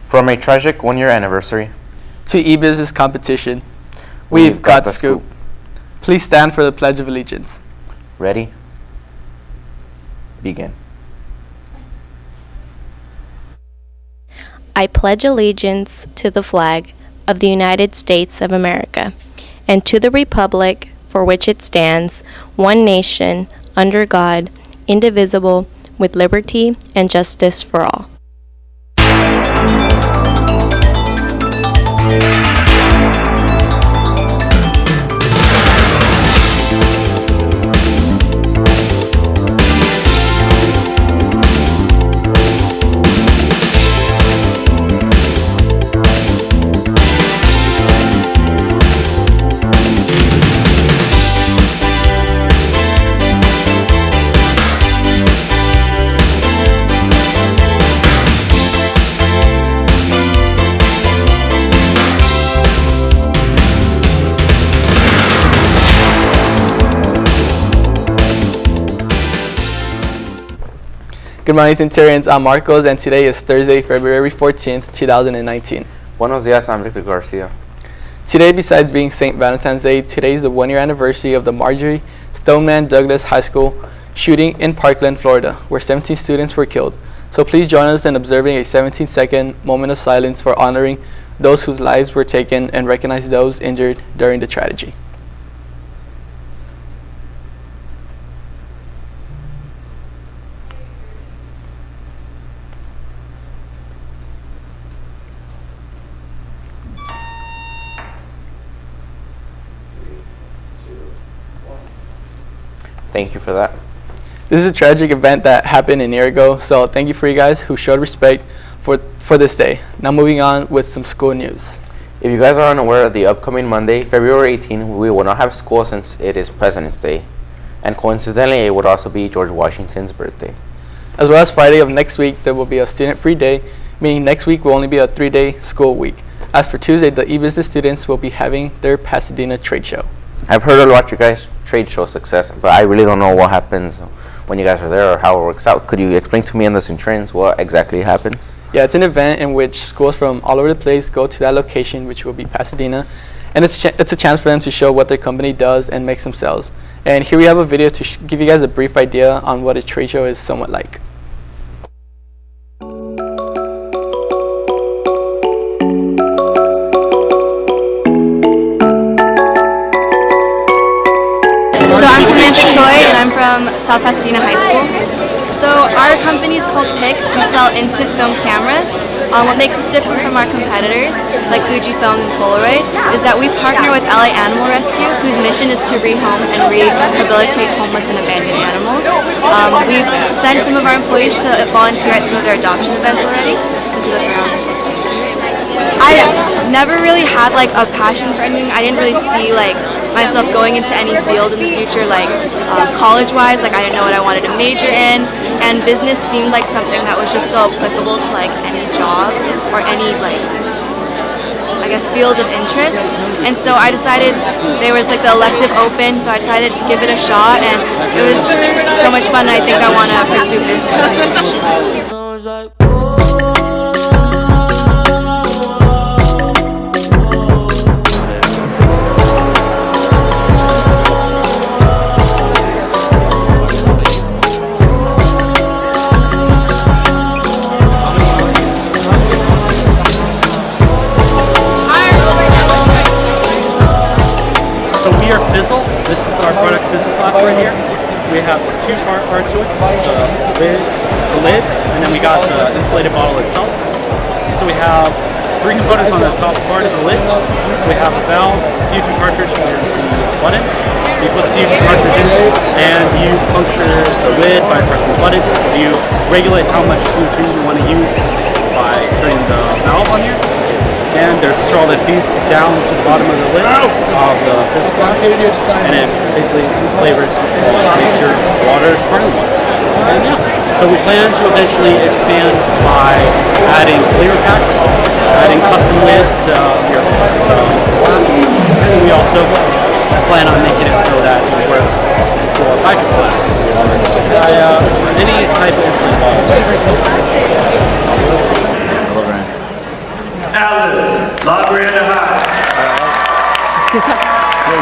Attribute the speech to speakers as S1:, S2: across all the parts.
S1: From a tragic one-year anniversary
S2: to e-business competition, we've got the scoop. Please stand for the Pledge of Allegiance.
S1: Ready? Begin.
S3: I pledge allegiance to the flag of the United States of America and to the republic for which it stands, one nation, under God, indivisible, with liberty and justice for all.
S2: Good morning, Centurions. I'm Marcos, and today is Thursday, February 14th, 2019.
S1: Buenos días, I'm Victor Garcia.
S2: Today, besides being St. Valentine's Day, today is the one-year anniversary of the Marjory Stoneman Douglas High School shooting in Parkland, Florida, where 17 students were killed. So please join us in observing a 17-second moment of silence for honoring those whose lives were taken and recognize those injured during the tragedy.
S1: Thank you for that.
S2: This is a tragic event that happened a year ago, so thank you for you guys who showed respect for this day. Now moving on with some school news.
S1: If you guys are unaware, of the upcoming Monday, February 18th, we will not have school since it is President's Day. And coincidentally, it would also be George Washington's birthday.
S2: As well as Friday of next week, there will be a student-free day, meaning next week will only be a 3-day school week. As for Tuesday, the e-business students will be having their Pasadena trade show.
S1: I've heard about your guys' trade show success, but I really don't know what happens when you guys are there or how it works out. Could you explain to me in the Centurions what exactly happens?
S2: Yeah, it's an event in which schools from all over the place go to that location, which will be Pasadena, and it's a chance for them to show what their company does and makes themselves. And here we have a video to give you guys a brief idea on what a trade show is somewhat like.
S4: So I'm Samantha Choi and I'm from South Pasadena High School. So our company is called PIX. We sell instant film cameras. What makes us different from our competitors, like Fujifilm and Polaroid, is that we partner with LA Animal Rescue, whose mission is to rehome and rehabilitate homeless and abandoned animals. We've sent some of our employees to volunteer at some of their adoption events already. So if you look around, there's like pictures. I never really had like a passion for anything. I didn't really see like myself going into any field in the future, like college-wise. Like I didn't know what I wanted to major in, and business seemed like something that was just so applicable to like any job or any like I guess field of interest. And so I decided there was like the elective open, so I decided to give it a shot, and it was so much fun. I think I want to pursue business education.
S5: Fizzle. This is our product Fizzle class right here. We have two parts to it, the lid, and then we got the insulated bottle itself. So we have three components on the top part of the lid. So we have a valve, CO2 cartridge, and the button. So you put the CO2 cartridge in, and you puncture the lid by pressing the button. You regulate how much CO2 you want to use by turning the valve on here. And there's a straw that feeds down to the bottom of the lid of the Fizzle glass, and it basically flavors makes your water sparkling water. And yeah, so we plan to eventually expand by adding flavor packs, adding custom lids to your glass, and we also plan on making it so that it works for piping glass or any type of instant bottle.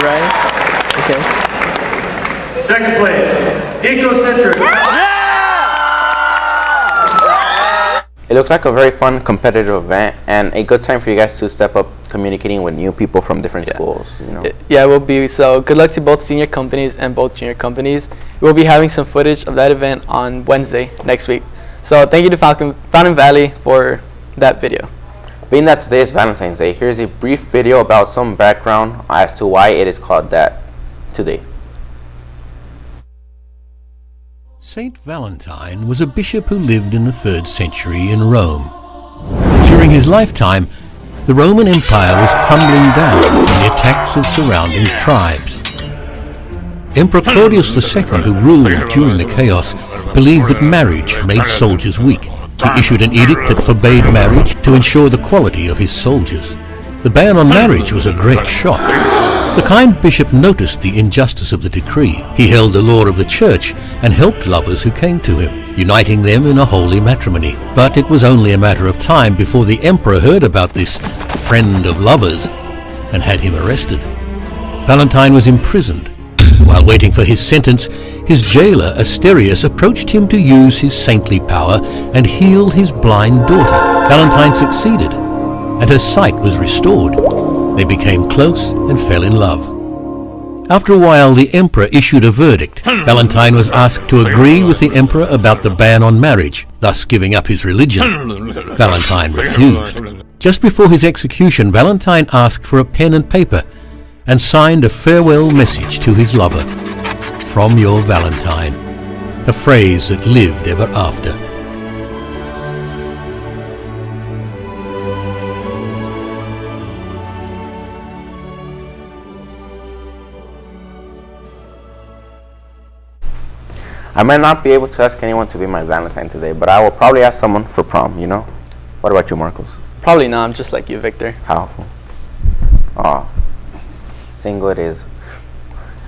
S2: right? Okay.
S6: Second place, Ecocentric.
S1: It looks like a very fun competitive event and a good time for you guys to step up communicating with new people from different schools, you know.
S2: Yeah, it will be. So good luck to both senior companies and both junior companies. We'll be having some footage of that event on Wednesday next week. So thank you to Fountain Valley for that video.
S1: Being that today is Valentine's Day, here's a brief video about some background as to why it is called that today.
S7: Saint Valentine was a bishop who lived in the 3rd century in Rome. During his lifetime, the Roman Empire was crumbling down from the attacks of surrounding tribes. Emperor Claudius II, who ruled during the chaos, believed that marriage made soldiers weak. He issued an edict that forbade marriage to ensure the quality of his soldiers. The ban on marriage was a great shock. The kind bishop noticed the injustice of the decree. He held the law of the church and helped lovers who came to him, uniting them in a holy matrimony. But it was only a matter of time before the emperor heard about this friend of lovers and had him arrested. Valentine was imprisoned. While waiting for his sentence, his jailer Asterius approached him to use his saintly power and heal his blind daughter. Valentine succeeded, and her sight was restored. They became close and fell in love. After a while, the emperor issued a verdict. Valentine was asked to agree with the emperor about the ban on marriage, thus giving up his religion. Valentine refused. Just before his execution, Valentine asked for a pen and paper and signed a farewell message to his lover. From your Valentine, a phrase that lived ever after.
S1: I might not be able to ask anyone to be my Valentine today, but I will probably ask someone for prom, you know? What about you, Marcos?
S2: Probably not. I'm just like you, Victor.
S1: Powerful. Aw. Single it is.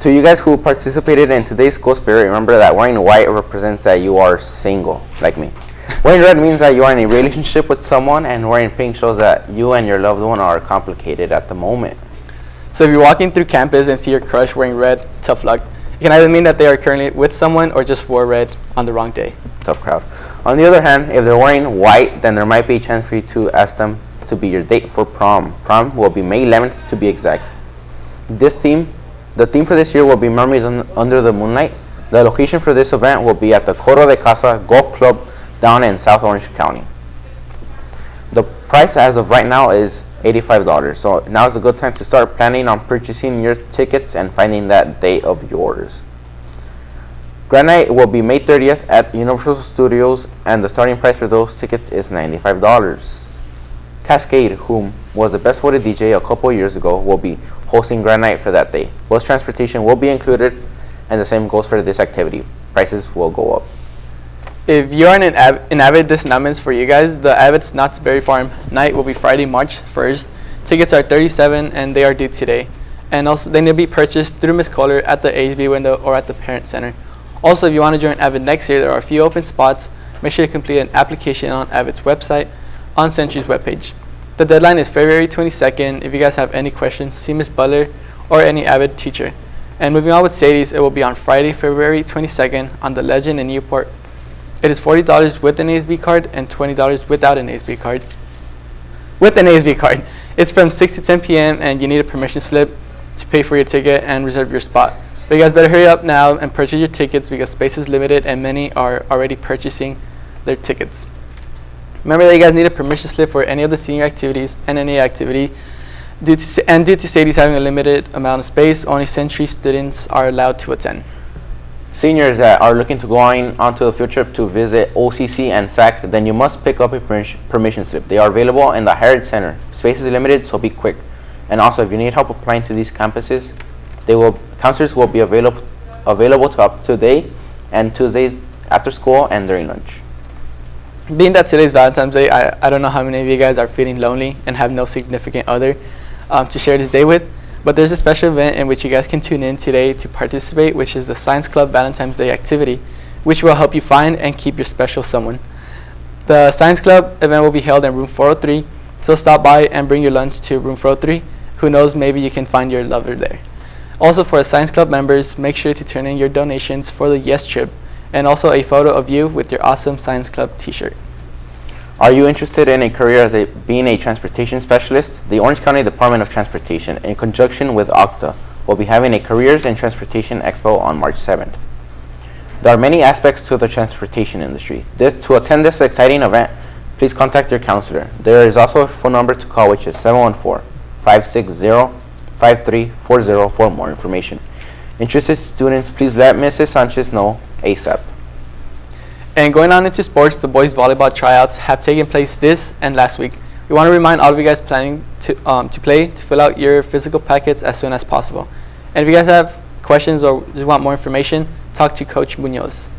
S1: To you guys who participated in today's School Spirit, remember that wearing white represents that you are single, like me. Wearing red means that you are in a relationship with someone, and wearing pink shows that you and your loved one are complicated at the moment.
S2: So if you're walking through campus and see your crush wearing red, tough luck. It can either mean that they are currently with someone or just wore red on the wrong day.
S1: Tough crowd. On the other hand, if they're wearing white, then there might be a chance for you to ask them to be your date for prom. Prom will be May 11th to be exact. The theme for this year will be Memories Under the Moonlight. The location for this event will be at the Coro de Casa Golf Club down in South Orange County. The price as of right now is $85, so now is a good time to start planning on purchasing your tickets and finding that date of yours. Grand Night will be May 30th at Universal Studios, and the starting price for those tickets is $95. Cascade, whom was the best voted DJ a couple years ago, will be hosting Grand Night for that day. Bus transportation will be included, and the same goes for this activity. Prices will go up.
S2: If you're in Avid, this announcement for you guys. The Avid Knott's Berry Farm night will be Friday, March 1st. Tickets are $37 and they are due today. And also they need to be purchased through Miss Kohler at the ASB window or at the Parent Center. Also, if you want to join Avid next year, there are a few open spots. Make sure to complete an application on Avid's website on Century's webpage. The deadline is February 22nd. If you guys have any questions, see Miss Butler or any Avid teacher. And moving on with Sadie's, it will be on Friday, February 22nd on the Legend in Newport. It is $40 with an ASB card and $20 without an ASB card. With an ASB card. It's from 6 to 10 p.m. and you need a permission slip to pay for your ticket and reserve your spot. But you guys better hurry up now and purchase your tickets because space is limited and many are already purchasing their tickets. Remember that you guys need a permission slip for any of the senior activities and any activity. Due to Sadie's having a limited amount of space, only Century students are allowed to attend.
S1: Seniors that are looking to going onto a field trip to visit OCC and SAC, then you must pick up a permission slip. They are available in the Harrod Center. Space is limited, so be quick. And also, if you need help applying to these campuses, counselors will be available to up today and Tuesdays after school and during lunch.
S2: Being that today's Valentine's Day, I don't know how many of you guys are feeling lonely and have no significant other to share this day with. But there's a special event in which you guys can tune in today to participate, which is the Science Club Valentine's Day activity, which will help you find and keep your special someone. The Science Club event will be held in room 403, so stop by and bring your lunch to room 403. Who knows, maybe you can find your lover there. Also, for the Science Club members, make sure to turn in your donations for the Yes trip, and also a photo of you with your awesome Science Club t-shirt.
S1: Are you interested in a career as being a transportation specialist? The Orange County Department of Transportation, in conjunction with OCTA, will be having a Careers in Transportation Expo on March 7th. There are many aspects to the transportation industry. To attend this exciting event, please contact your counselor. There is also a phone number to call, which is 714-560-5340 for more information. Interested students, please let Mrs. Sanchez know ASAP.
S2: And going on into sports, the boys volleyball tryouts have taken place this and last week. We want to remind all of you guys planning to play to fill out your physical packets as soon as possible. And if you guys have questions or just want more information, talk to Coach Munoz.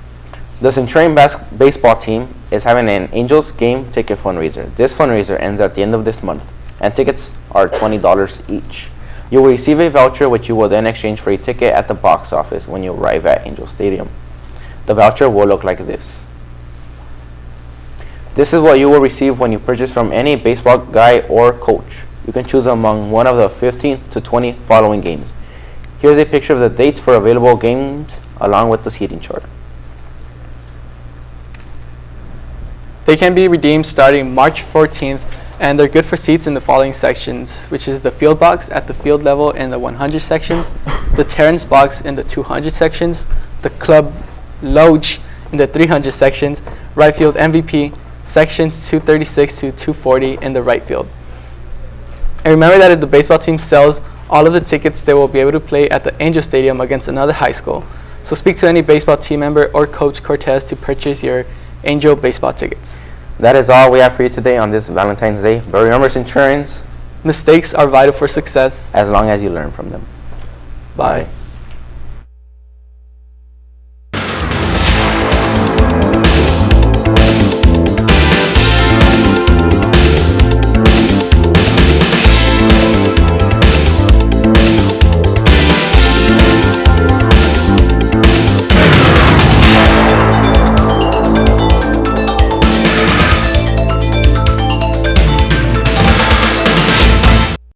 S1: The Centurion baseball team is having an Angels game ticket fundraiser. This fundraiser ends at the end of this month, and tickets are $20 each. You will receive a voucher, which you will then exchange for a ticket at the box office when you arrive at Angel Stadium. The voucher will look like this. This is what you will receive when you purchase from any baseball guy or coach. You can choose among one of the 15 to 20 following games. Here's a picture of the dates for available games along with the seating chart.
S2: They can be redeemed starting March 14th, and they're good for seats in the following sections, which is the field box at the field level in the 100 sections, the Terrence box in the 200 sections, the club loge in the 300 sections, right field MVP, sections 236 to 240 in the right field. And remember that if the baseball team sells all of the tickets, they will be able to play at the Angel Stadium against another high school. So speak to any baseball team member or Coach Cortez to purchase your Angel baseball tickets.
S1: That is all we have for you today on this Valentine's Day. But remember, Centurions,
S2: Mistakes are vital for success.
S1: as long as you learn from them.
S2: Bye.